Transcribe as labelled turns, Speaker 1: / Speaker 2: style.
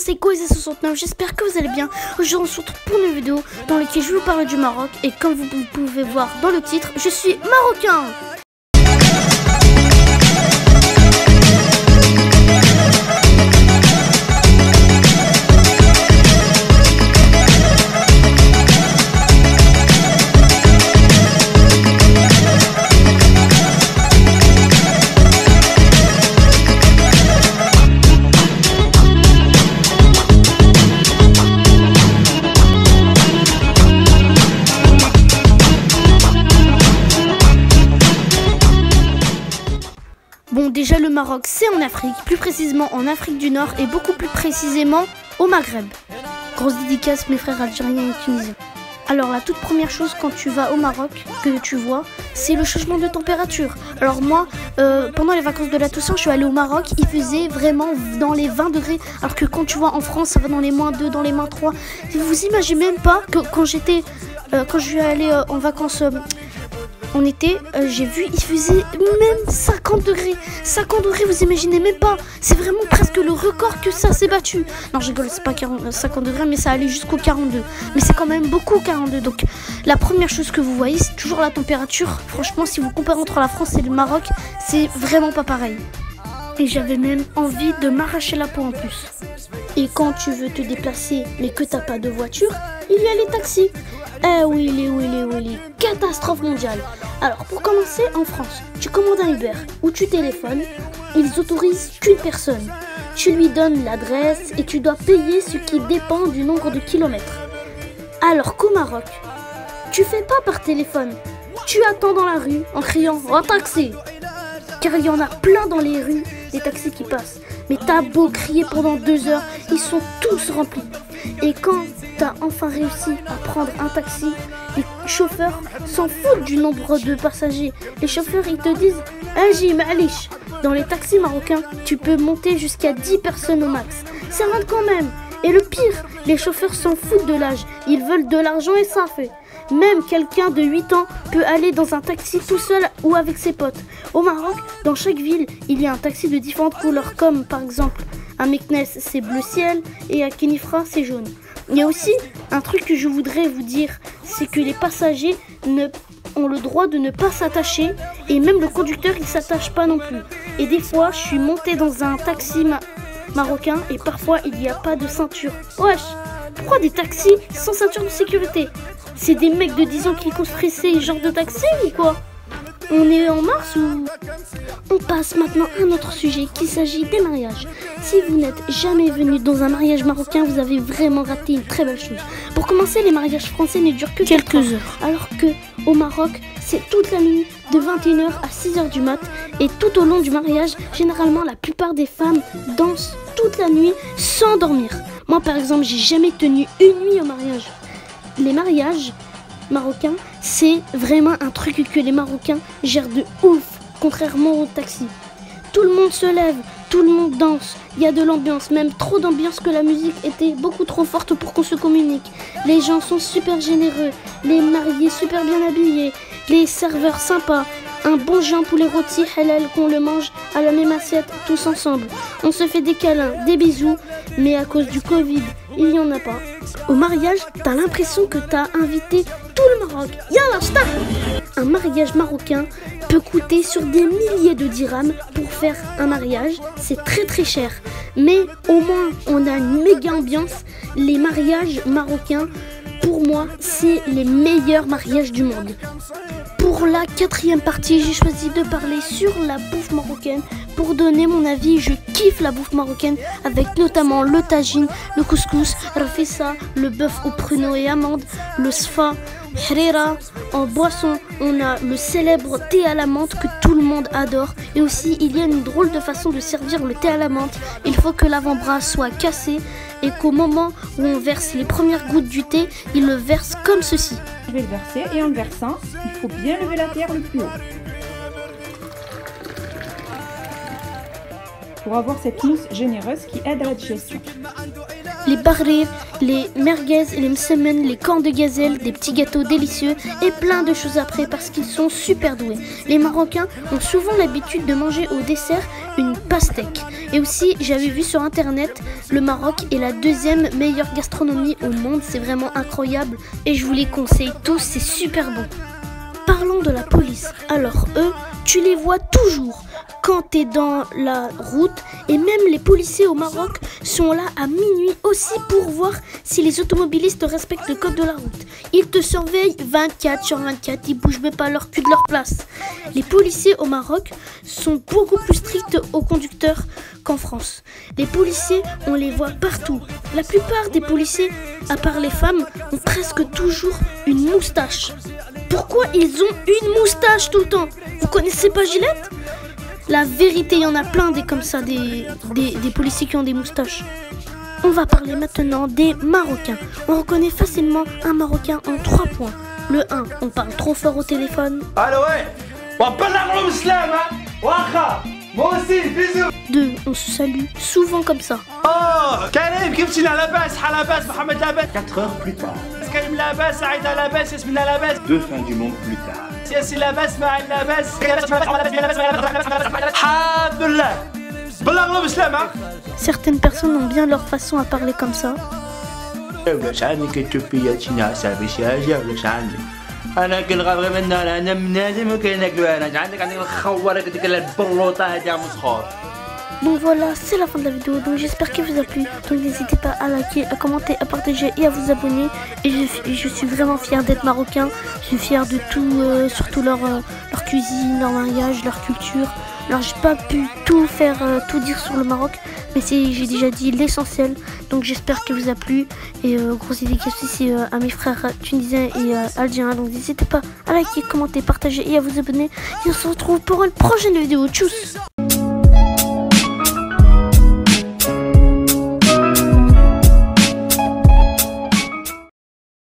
Speaker 1: c'est Koizé69, j'espère que vous allez bien. Aujourd'hui on se retrouve pour une vidéo dans laquelle je vais vous parler du Maroc. Et comme vous pouvez voir dans le titre, je suis marocain. Bon, déjà le Maroc c'est en Afrique, plus précisément en Afrique du Nord et beaucoup plus précisément au Maghreb. Grosse dédicace mes frères algériens et tunisiens. Alors la toute première chose quand tu vas au Maroc que tu vois, c'est le changement de température. Alors moi, pendant les vacances de la Toussaint, je suis allée au Maroc, il faisait vraiment dans les 20 degrés. Alors que quand tu vois en France, ça va dans les -2, dans les -3. Vous imaginez même pas que quand je suis allée en vacances en été, j'ai vu, il faisait même 50 degrés. 50 degrés, vous imaginez même pas. C'est vraiment presque le record que ça s'est battu. Non, je rigole, c'est pas 50 degrés, mais ça allait jusqu'au 42. Mais c'est quand même beaucoup, 42. Donc, la première chose que vous voyez, c'est toujours la température. Franchement, si vous comparez entre la France et le Maroc, c'est vraiment pas pareil. Et j'avais même envie de m'arracher la peau en plus. Et quand tu veux te déplacer, mais que t'as pas de voiture, il y a les taxis. Eh oui, les catastrophe mondiale. Alors, pour commencer, en France, tu commandes un Uber ou tu téléphones, ils autorisent qu'une personne. Tu lui donnes l'adresse et tu dois payer ce qui dépend du nombre de kilomètres. Alors qu'au Maroc, tu fais pas par téléphone. Tu attends dans la rue en criant « un taxi !» Car il y en a plein dans les rues, des taxis qui passent. Mais t'as beau crier pendant 2 heures, ils sont tous remplis. Et quand t'as enfin réussi à prendre un taxi, les chauffeurs s'en foutent du nombre de passagers. Les chauffeurs, ils te disent « Aji, ma'alish !» Dans les taxis marocains, tu peux monter jusqu'à 10 personnes au max. Ça rentre quand même. Et le pire, les chauffeurs s'en foutent de l'âge. Ils veulent de l'argent et ça fait. Même quelqu'un de 8 ans peut aller dans un taxi tout seul ou avec ses potes. Au Maroc, dans chaque ville, il y a un taxi de différentes couleurs, comme par exemple à Meknès c'est bleu ciel et à Kenifra c'est jaune. Il y a aussi un truc que je voudrais vous dire, c'est que les passagers ont le droit de ne pas s'attacher et même le conducteur il s'attache pas non plus. Et des fois je suis montée dans un taxi marocain et parfois il n'y a pas de ceinture. Wesh, pourquoi des taxis sans ceinture de sécurité? C'est des mecs de 10 ans qui construisent ces genres de taxis ou quoi? On est en mars ou... On passe maintenant à un autre sujet qui s'agit des mariages. Si vous n'êtes jamais venu dans un mariage marocain, vous avez vraiment raté une très belle chose. Pour commencer, les mariages français ne durent que quelques heures. Alors que au Maroc, c'est toute la nuit de 21h à 6h du mat. Et tout au long du mariage, généralement la plupart des femmes dansent toute la nuit sans dormir. Moi par exemple, j'ai jamais tenu une nuit au mariage. Les mariages marocains, c'est vraiment un truc que les Marocains gèrent de ouf, contrairement au taxi. Tout le monde se lève, tout le monde danse, il y a de l'ambiance, même trop d'ambiance que la musique était beaucoup trop forte pour qu'on se communique. Les gens sont super généreux, les mariés super bien habillés, les serveurs sympas, un bon jambon poulet rôti halal qu'on le mange à la même assiette tous ensemble. On se fait des câlins, des bisous, mais à cause du Covid, il n'y en a pas. Au mariage, t'as l'impression que t'as invité tout le Maroc. Yallah, stop! Un mariage marocain peut coûter sur des milliers de dirhams pour faire un mariage. C'est très très cher. Mais au moins, on a une méga ambiance. Les mariages marocains, pour moi, c'est les meilleurs mariages du monde. Pour la 4e partie, j'ai choisi de parler sur la bouffe marocaine. Pour donner mon avis, je kiffe la bouffe marocaine avec notamment le tagine, le couscous, rafissa, le bœuf aux pruneaux et amandes, le sfa, hrira. En boisson, on a le célèbre thé à la menthe que tout le monde adore. Et aussi, il y a une drôle de façon de servir le thé à la menthe. Il faut que l'avant-bras soit cassé et qu'au moment où on verse les premières gouttes du thé, il le verse comme ceci.
Speaker 2: Je vais le verser et en le versant, il faut bien lever la terre le plus haut. Pour avoir cette mousse généreuse qui aide à la digestion.
Speaker 1: les barrir, les merguez, les msemen, les cornes de gazelle, des petits gâteaux délicieux et plein de choses après parce qu'ils sont super doués. Les Marocains ont souvent l'habitude de manger au dessert une pastèque. Et aussi, j'avais vu sur internet, le Maroc est la deuxième meilleure gastronomie au monde, c'est vraiment incroyable et je vous les conseille tous, c'est super bon. Parlons de la police. Alors eux, tu les vois toujours quand tu es dans la route et même les policiers au Maroc sont là à minuit aussi pour voir si les automobilistes respectent le code de la route. Ils te surveillent 24/24, ils bougent même pas leur cul de leur place. Les policiers au Maroc sont beaucoup plus stricts aux conducteurs qu'en France. Les policiers, on les voit partout. La plupart des policiers, à part les femmes, ont presque toujours une moustache. Pourquoi ils ont une moustache tout le temps? Vous connaissez pas Gillette? La vérité, il y en a plein des comme ça, des policiers qui ont des moustaches. On va parler maintenant des Marocains. On reconnaît facilement un Marocain en 3 points. Le 1, on parle trop fort au téléphone.
Speaker 3: Allô, ouais. On parle l'islam, hein. Waha. Moi aussi, bisous.
Speaker 1: 2, on se salue souvent comme ça.
Speaker 3: Oh, Karim, كيف لاباس حلاباس محمد لاباس 4 heures plus tard. كريم لاباس عايدة لاباس ياسمين لاباس 2 fins du monde plus tard. ياسين لاباس معين لاباس الحمد لله بلغنا بالسلامة.
Speaker 1: Certaines personnes ont bien leur façon à parler comme ça.
Speaker 3: ولاش عندك التوبية تشينا صاحبي شي حاجة ولاش عندك؟ أنا كنغابغي من النار أنا بنادم وكناكلو أنا عندك الخوارة ديك البلوطة هادي مسخور.
Speaker 1: Donc voilà, c'est la fin de la vidéo, donc j'espère qu'elle vous a plu. Donc n'hésitez pas à liker, à commenter, à partager et à vous abonner. Et je suis vraiment fière d'être marocain. Je suis fière de tout, surtout leur cuisine, leur mariage, leur culture. Alors j'ai pas pu tout faire, tout dire sur le Maroc, mais j'ai déjà dit l'essentiel. Donc j'espère qu'elle vous a plu. Et gros dédicace aussi à mes frères tunisiens et algériens. Donc n'hésitez pas à liker, commenter, partager et à vous abonner. Et on se retrouve pour une prochaine vidéo. Tchuss!